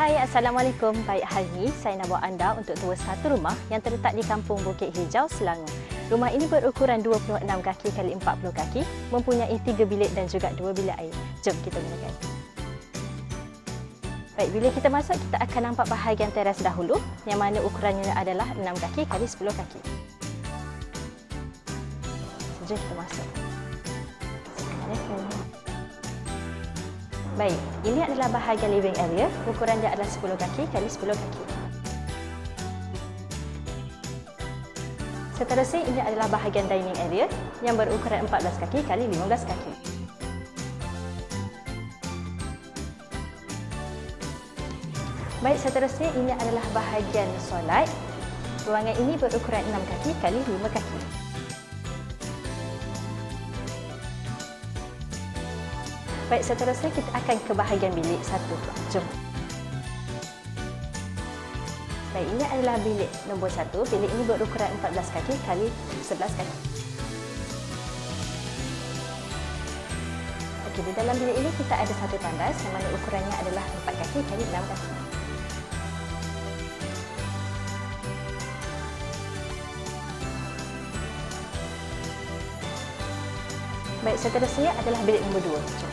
Hai, Assalamualaikum. Baik, hari ini saya nak bawa anda untuk tour satu rumah yang terletak di Kampung Bukit Hijau, Selangor. Rumah ini berukuran 26 kaki x 40 kaki, mempunyai 3 bilik dan juga 2 bilik air. Jom kita mulakan. Baik, bila kita masuk, kita akan nampak bahagian teras dahulu yang mana ukurannya adalah 6 kaki x 10 kaki. Jom kita masuk. Assalamualaikum. Baik, ini adalah bahagian living area. Ukuran dia adalah 10 kaki x 10 kaki. Seterusnya, ini adalah bahagian dining area yang berukuran 14 kaki x 15 kaki. Baik, seterusnya ini adalah bahagian solat. Ruangan ini berukuran 6 kaki x 5 kaki. Baik, seterusnya kita akan ke bahagian bilik satu. Jom. Baik, ini adalah bilik nombor 1. Bilik ini berukuran 14 kaki x 11 kaki. Okey, di dalam bilik ini kita ada satu tandas yang mana ukurannya adalah 4 kaki x 6 kaki. Baik, seterusnya adalah bilik nombor 2. Jom.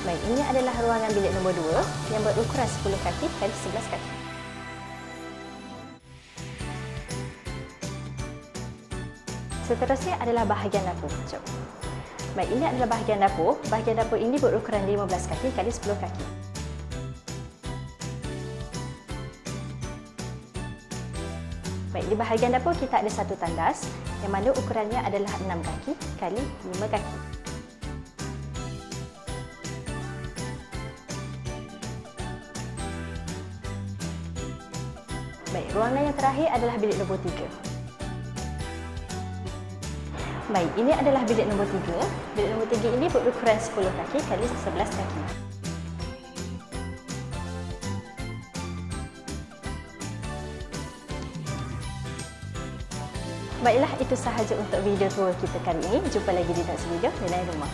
Baik, ini adalah ruangan bilik nombor 2 yang berukuran 10 kaki x 11 kaki. Seterusnya adalah bahagian dapur. Jom. Baik, ini adalah bahagian dapur. Bahagian dapur ini berukuran 15 kaki x 10 kaki. Baik, di bahagian dapur kita ada satu tandas yang mana ukurannya adalah 6 kaki x 5 kaki. Baik, ruangan yang terakhir adalah bilik nombor 3. Baik, ini adalah bilik nombor 3. Bilik nombor 3 ini berukuran 10 kaki x 11 kaki. Baiklah, itu sahaja untuk video tour kita kali ini. Jumpa lagi di next video di lain rumah.